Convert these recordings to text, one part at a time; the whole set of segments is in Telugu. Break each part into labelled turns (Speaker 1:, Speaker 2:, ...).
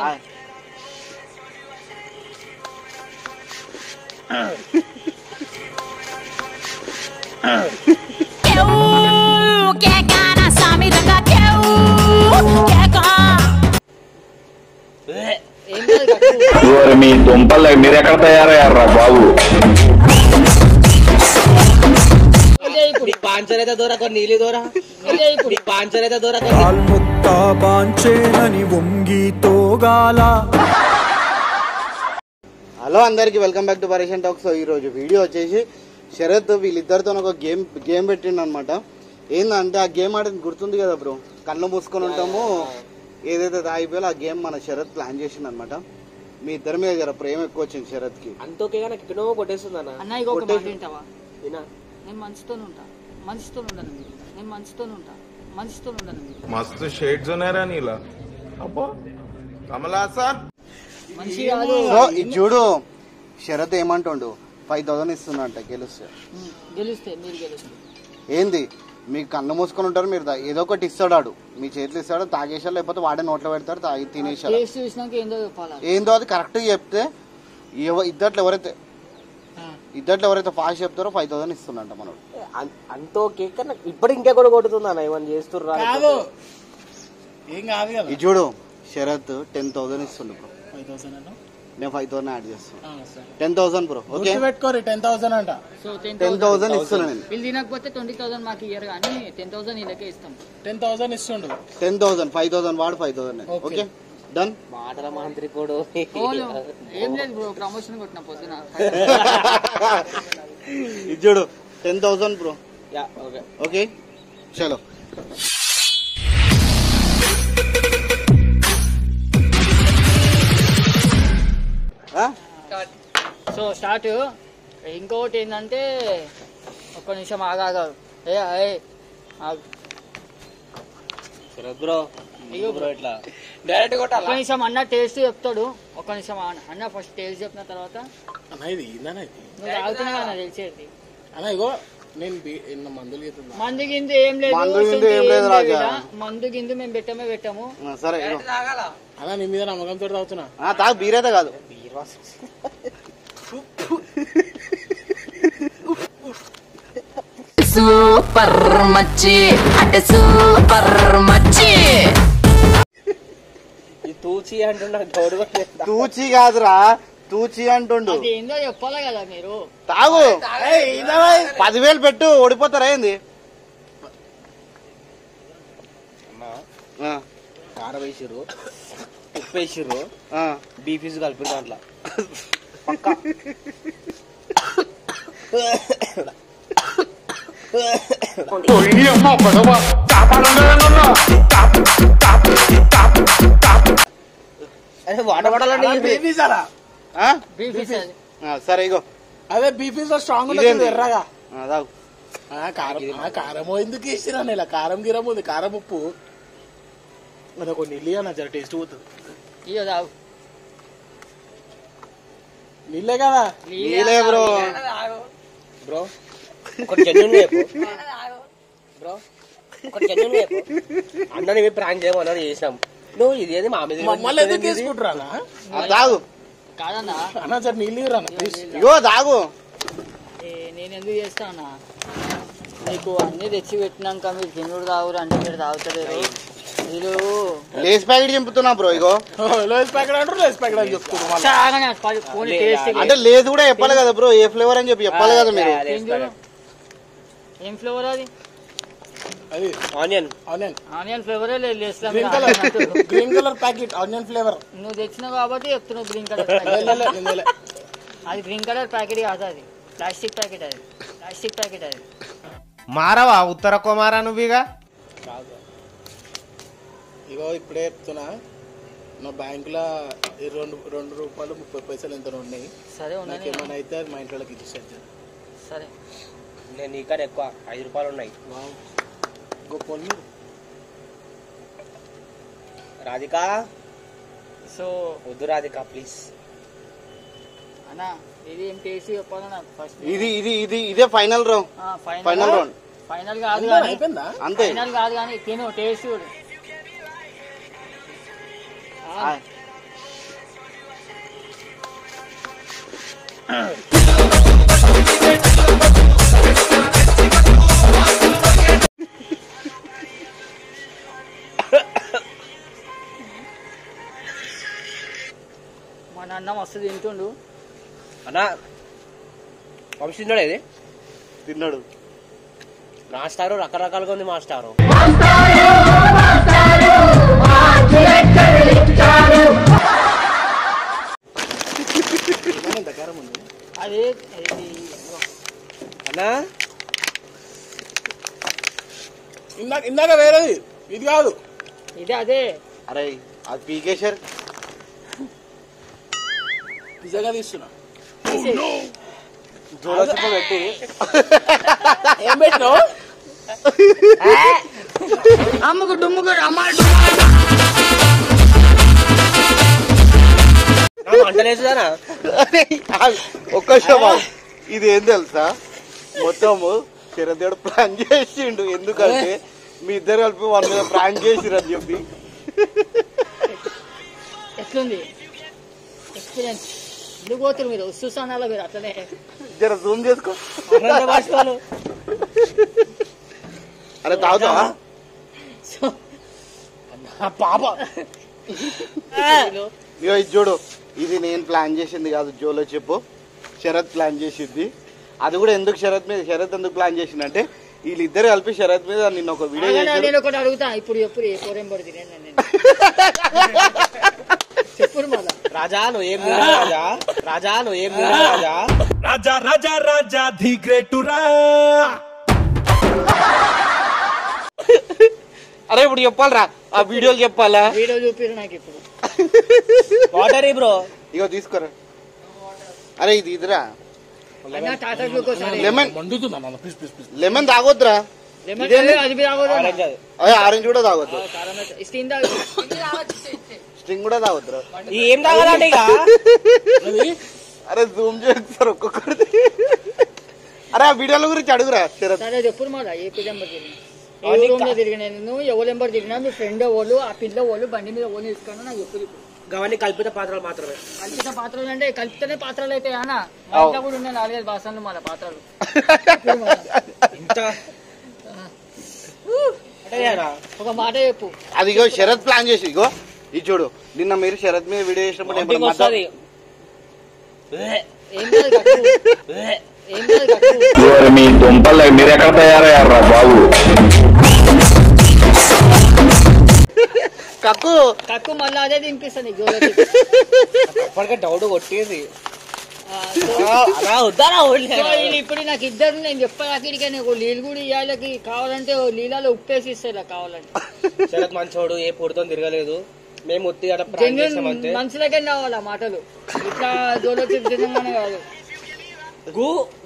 Speaker 1: మీ దుంపలు మీరు ఎక్కడ తయారయ్యారా బాబు?
Speaker 2: పాంచరైతే దూర కొన్ని నీళ్ళు దూర పాంచరైతే దూర
Speaker 3: హలో అందరికి వెల్కమ్ బ్యాక్ టు పరేషన్ టాక్స్. ఈ రోజు వీడియో వచ్చేసి శరత్ వీళ్ళిద్దరితో ఒక గేమ్ పెట్టిండు అనమాట. ఏందంటే ఆ గేమ్ ఆడేది గుర్తుంది కదా బ్రో, కళ్ళు మూసుకొని ఉంటాము, ఏదైతే తాగిపోయాలో ఆ గేమ్ మన శరత్ ప్లాన్ చేసిండు అనమాట. మీ ఇద్దరి మీద జర ప్రేమ ఎక్కువ వచ్చింది శరత్ కి.
Speaker 2: అంతోకే ఎక్కడో కొట్టేస్తుంది అన్న.
Speaker 4: మస్తు షేడ్స్ ఉన్నారా నీలా? అబ్బో కమలా సార్
Speaker 3: చూడు, శరత్ ఏమంటుండు 5000 ఇస్తున్నా గెలిస్తే. ఏంది మీకు కన్ను మూసుకొని ఉంటారు, మీరు ఏదో ఒకటి ఇస్తాడు, ఆడు మీ చేతులు ఇస్తాడు, తాగేసాడు, లేకపోతే వాడే నోట్లో పెడతాడు, తాగి తినేసాడు. ఏందో అది కరెక్ట్ చెప్తే ఇద్దట్లో ఎవరైతే ఫాస్ట్ చెప్తారో 5000 ఇస్తున్నట్ట మనోడు.
Speaker 2: అంతో కేక్ ఇప్పుడు ఇంకా కూడా కొడుతుంది అన్న, ఏమన్నా చేస్తున్నారు.
Speaker 3: ఇది చూడు, శరత్ 10,000 ఇస్తుండు బ్రో. నేను 5,000 యాడ్ చేస్తాను. 10,000 బ్రో. ఓకే
Speaker 5: 10,000 అంట.
Speaker 3: 10,000 ఇస్తున్నాను.
Speaker 5: వీళ్ళు తినకపోతే 20,000 మాకు ఇయ్యరు కానీ 10,000 వీళ్ళకే ఇస్తాం. 10,000 ఇస్తుండు.
Speaker 3: 10,000 5,000 వాడు 5,000. Okay done.
Speaker 2: మాటల మంత్రి కూడా
Speaker 5: ఏం లేదు బ్రో, ప్రమోషన్ కొట్టిన పొద్దున.
Speaker 3: ఇది చూడు 10,000 బ్రో. ఓకే చలో.
Speaker 5: So start. ఇంకొకటి ఏంటంటే ఒక్క నిమిషం ఆగా
Speaker 2: బ్రో ఇట్లా డైరెక్ట్ కొట్టాలి.
Speaker 5: ఒక్క నిమిషం అన్న టేస్ట్ చెప్తాడు. ఒక్క నిమిషం అన్న ఫస్ట్ టేస్ట్ చెప్పిన తర్వాత నువ్వు తాగుతున్నా అన్న తెలిసేది
Speaker 6: అన్న. ఇగో నేను
Speaker 5: మందు గిందు ఏం లేదు, మందు గిందు మేము పెట్టాము.
Speaker 3: సరే
Speaker 6: అన్న, నీ మీద నమ్మకంతో తాగుతున్నా.
Speaker 3: తాగు, బీరైతే కాదు.
Speaker 7: సూపర్ మచ్చి అంటే సూపర్ మచ్చి.
Speaker 2: తూచి అంటున్నా, గౌడు
Speaker 3: తూచి కాదురా, తూచి అంటుండు.
Speaker 5: ఏందో చెప్పాలి కదా మీరు.
Speaker 3: తాగు, 10,000 పెట్టు, ఓడిపోతారా ఏంది?
Speaker 2: కారం వేసిర్రు, ఉప్పు వేసిర్రు, బీఫ్ పీస్ కలిపి దాంట్లో పక్క.
Speaker 3: సరే ఇగో
Speaker 6: అదే బీఫ్ స్ట్రాంగ్ ఎర్రగా. కారం ఎందుకు వేసిరా? ఇలా కారం గిరం ఉంది, కారం ఉప్పు. అది కొన్ని నీళ్ళు అన్న, జర టేస్ట్ పోతుంది. నీళ్ళే కదా.
Speaker 3: నీళ్ళే బ్రో.
Speaker 2: బ్రో ఒకటి జెన్యూన్ బ్రో, ఒకటి జెన్యూన్ అన్నని ప్రాంక్ చేయమని చేసినాం. నువ్వు ఇదేది మా మీద
Speaker 6: మమ్మల్ని ఎందుకు తీసుకుంటారా?
Speaker 3: తాగు
Speaker 5: కాదన్నా
Speaker 6: అన్న, జర నీళ్ళు రా.
Speaker 3: ఇగో తాగు.
Speaker 5: నేను ఎందుకు చేస్తా అన్న, మీకు అన్ని తెచ్చి పెట్టినాక మీరు తినుడు తాగురు అంటే మీరు తాగుతలేరు. మీరు
Speaker 3: లేస్ ప్యాకెట్ చెంపుతున్నా బ్రో. ఇగో
Speaker 6: లేస్ ప్యాకెట్ అంటారు, లేస్ ప్యాకెట్ అని చెప్తున్నారు.
Speaker 3: అంటే లేదు కూడా చెప్పాలి కదా బ్రో, ఏ ఫ్లేవర్ అని చెప్పి చెప్పాలి కదా మీరు.
Speaker 5: ఏం ఫ్లేవర్ అది?
Speaker 6: అది
Speaker 2: ఆనియన్
Speaker 5: ఫ్లేవరే లేదు.
Speaker 6: Green colour packet onion flavour.
Speaker 5: నువ్వు తెచ్చినావు కాబట్టి చెప్తున్నావు గ్రీన్ కలర్. అది గ్రీన్ కలర్ ప్యాకెట్ కాదు, అది ప్లాస్టిక్ ప్యాకెట్. అది
Speaker 8: మారవా ఉత్తర కుమారా నువ్వుగా.
Speaker 6: ఇగో ఇప్పుడే చెప్తున్నా, నా బ్యాంకులో 2 రూపాయలు 30 పైసలు ఎంత ఉన్నాయి.
Speaker 5: సరే
Speaker 6: నాకు ఏమైనా అయితే అది మా ఇంట్లోకి ఇచ్చేసాను.
Speaker 5: సరే
Speaker 2: నేను నీకాడ ఎక్కువ 5 రూపాయలు ఉన్నాయి.
Speaker 6: గొప్ప
Speaker 2: రాధిక. సో వద్దు రాధిక ప్లీజ్
Speaker 5: అన్నా. ఇది ఏం టేస్ట్ చెప్పాలన్నా ఫస్ట్.
Speaker 3: ఇదే ఫైనల్ రౌండ్.
Speaker 5: ఫైనల్ కాదు కానీ
Speaker 3: అంతే.
Speaker 5: ఫైనల్ కాదు కానీ తిను టేస్ట్ చూడు. మా నాన్న మస్తు తింటుండు
Speaker 2: అన్నా వంశీ తిన్నాడు ఇది
Speaker 3: తిన్నాడు.
Speaker 2: మాస్టారు రకరకాలుగా ఉంది మాస్టారు.
Speaker 5: అదే
Speaker 2: అన్నా
Speaker 6: ఇందాక వేరేది ఇది కాదు.
Speaker 5: ఇదే అదే
Speaker 3: అరే అది పీకేశారు.
Speaker 6: నిజంగా తీస్తున్నా.
Speaker 3: జోలో చెప్ప పెట్టి
Speaker 6: ఏం పెట్టినావు?
Speaker 5: అమ్ముకు డుమ్ముకు
Speaker 2: అంటలేదుదానా
Speaker 3: ఒక్క శవం. ఇది ఏం తెలుసా, మొత్తము చిరదేవుడు ప్లాన్ చేసిండు. ఎందుకంటే మీ ఇద్దరు కలిపి వాళ్ళ మీద ప్రాంక్ చేసిరు అని చెప్పి.
Speaker 5: ఎట్లుంది ఎక్స్పీరియన్స్? ఎందుకు పోతున్నారు మీరు? చూసానాలో మీరు అట్లనే
Speaker 3: జర జూమ్ చేసుకో. అరే తాగుతావా?
Speaker 6: పాప
Speaker 3: ఇగో ఇది చూడు, ఇది నేను ప్లాన్ చేసింది కాదు. జోలో చెప్పు, శరత్ ప్లాన్ చేసింది. అది కూడా ఎందుకు శరత్ ఎందుకు ప్లాన్ చేసిందంటే వీళ్ళిద్దరు కలిపి శరత్ మీద నిన్న ఒక వీడియో చేశారు.
Speaker 5: నేను ఒకటి అడుగుతా, ఇప్పుడు ఎప్పుడు ఏ పోరేం పడుతుంది చెప్పు మళ్ళా.
Speaker 2: రాజా నువ్వు ఏం రాజా, రాజా నువ్వు ఏం రాజా,
Speaker 9: రాజా రాజా రాజా ది గ్రేట్ రా.
Speaker 3: అరే ఇప్పుడు చెప్పాలరా, ఆ వీడియోలు చెప్పాలా?
Speaker 5: వీడియో చూపిరు నాకు ఇప్పుడు.
Speaker 2: వాటర్ బ్రో
Speaker 3: ఇగో తీసుకోరా. అరే ఇది ఇదిరా,
Speaker 5: అన్న టాటా గ్లూకోజ్
Speaker 3: లెమన్.
Speaker 6: మండుతుందా నాన్న? Please please please.
Speaker 3: లెమన్ తాగొద్దురా.
Speaker 5: అది తాగొద్దు.
Speaker 3: అదే ఆరెంజ్ కూడా తాగొద్దు. స్ట్రింగ్ కూడా తాగొద్దురా.
Speaker 2: ఏం తాగాలంటే ఇక
Speaker 3: అరే జూమ్ చేస్తారు ఒక్కొక్కటి. అరే ఆ వీడియోల గురించి అడుగురా శరత్.
Speaker 5: సరే చెప్పుడు మాట. ఏ పిల్ల నెంబర్ తిరిగినా, ఏ రూమ్ లో తిరిగినా, నేను ఎవరు నెంబర్ తిరిగినా, మీ ఫ్రెండ్ ఎవరు, ఆ పిల్ల వాళ్ళు బండి మీద ఓన్ తీసుకున్నా నాకు ఎప్పుడు.
Speaker 2: గవన్నీ కల్పిత పాత్రలు మాత్రమే.
Speaker 5: కల్పిత పాత్రలు అంటే కల్పితనే పాత్రలు అయితే అన్న మా ఇంట్లో కూడా ఉన్నాయి 4-5 బాసన్లు మన పాత్రలు.
Speaker 2: ఇంత
Speaker 5: ఒక మాట చెప్పు.
Speaker 3: అది ఇగో శరత్ ప్లాన్ చేసి. ఇగో ఇది చూడు, నిన్న మీరు శరత్ మీద వీడియో చేసినప్పుడు
Speaker 5: ఏం కాదు కట్టు. ఏం కాదు కట్టు.
Speaker 1: మీ దుంపలు మీరు ఎక్కడ తయారయ్యారా బాబు?
Speaker 3: కక్కు
Speaker 5: కక్కు మళ్ళీ అదే తినిపిస్తాను నీకు.
Speaker 2: అప్పటికే డౌట్ కొట్టేసి
Speaker 5: ఇప్పుడు నాకు ఇద్దరు నేను చెప్పాకి నీళ్ళు కూడా ఇవ్వాలకి కావాలంటే నీళ్ళలో ఉప్పేసి ఇస్తాయి ఇలా కావాలంటే.
Speaker 2: శరత్ మంచోడు, ఏ పొడితో తిరగలేదు. మేము ఉత్తిగా
Speaker 5: మనుషులకే కావాలి ఆ మాటలు. ఇట్లా జోలో తినగానే కాదు.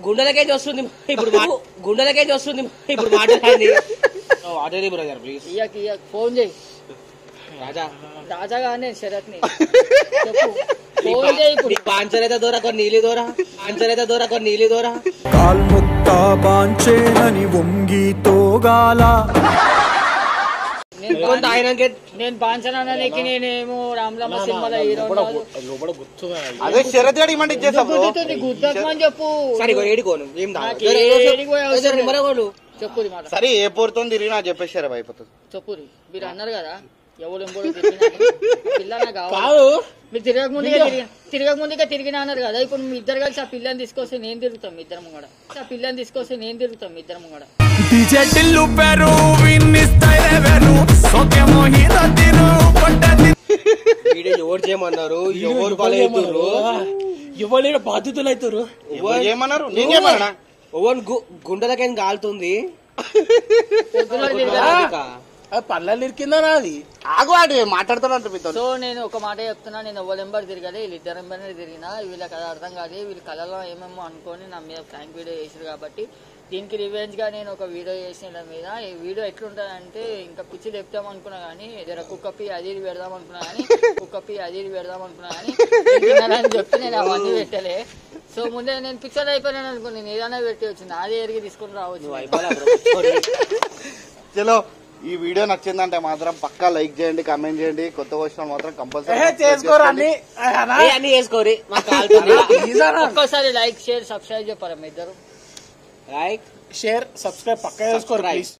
Speaker 2: గుండెలకే వస్తుంది ఇప్పుడు, గుండెలకే వస్తుంది ఇప్పుడు మాట్లాడండి. Water brother please.
Speaker 5: ఇయ్యకి ఫోన్ చేయి.
Speaker 2: రాజా
Speaker 5: రాజాగా నేను శరత్ ని చెప్పు. ఫోన్ చేయి ఇప్పుడు.
Speaker 2: పాంచరైతే దూర కొన్ని నీళ్ళు దూరా, పాంచరైతే దూర కొన్ని నీళ్ళు దూరా.
Speaker 9: కాల్ముక్తా పాంచేనని వంగితోగాల.
Speaker 5: నేను పాంచనానికి నేనేమో రామ్లమ్మ సినిమాలో హీరో.
Speaker 3: అదే శరత్ గారు ఇవ్వండి
Speaker 5: గుద్దమని చెప్పు. చెప్పు మాట.
Speaker 3: సరే ఏ పోరుతో తిరిగినా చెప్పేశారా అయిపోతుంది.
Speaker 5: చెప్పు మీరు అన్నారు కదా ఎవరు ఎంబోడు పిల్ల కాదు. మీరు తిరగక ముందుగా తిరిగినా అన్నారు కదా. ఇప్పుడు మీ ఇద్దరు కలిసి ఆ పిల్లని తీసుకొస్తే నేను తిరుగుతాం ఇద్దరం కూడా. ఆ పిల్లని తీసుకొస్తే నేను తిరుగుతాం ఇద్దరం కూడా.
Speaker 2: వీడియో ఎవరు చేయమన్నారు, ఎవరు బలవుతారు, ఎవరు బాధితులు అవుతారు,
Speaker 3: ఏమన్నారు? నేనేమన్నా
Speaker 2: ఎవరు గుండెలకైనా కాలుతుంది.
Speaker 6: పళ్ళ ఇరికిందా నాది?
Speaker 3: ఆగు వాడు మాట్లాడుతున్నట్టు మీతో.
Speaker 5: సో నేను ఒక మాట చెప్తున్నా, నేను ఎవరు నెంబర్ తిరగలే, వీళ్ళిద్దరు నెంబర్ తిరిగినా. వీళ్ళకి అది అర్థం కాదు. వీళ్ళ కళలో ఏమేమో అనుకొని నా మీద ఫ్రాంక్ వీడియో చేసారు కాబట్టి దీనికి రివెంజ్ గా నేను ఒక వీడియో చేసిన మీద. ఈ వీడియో ఎట్లుంటదంటే ఇంకా పిచ్చి చెప్తాం అనుకున్నా కానీ, జర కుక్కపి అది పెడదాం అనుకున్నా కానీ, కుక్కపి అది పెడదాం అనుకున్నా కానీ అని చెప్పి నేను అవన్నీ పెట్టలే. సో ముందే నేను పిక్చర్ అయిపోయాను అనుకో, నేను ఏదైనా పెట్టి వచ్చింది అదే ఎరిగి తీసుకుని రావచ్చు.
Speaker 3: చలో ఈ వీడియో నచ్చిందంటే మాత్రం పక్కా లైక్ చేయండి, కామెంట్ చేయండి. కొత్తగా వచ్చిన మాత్రం కంపల్సరీ
Speaker 6: చేసుకోరు అన్ని
Speaker 2: అన్ని చేసుకోరి మాకు కాలుతుంది.
Speaker 5: ఒక్కసారి లైక్ షేర్ సబ్స్క్రైబ్ చెప్పారా మీ ఇద్దరు?
Speaker 2: లైక్
Speaker 6: షేర్ సబ్స్క్రైబ్ పక్కా చేసుకోరు ప్లీజ్.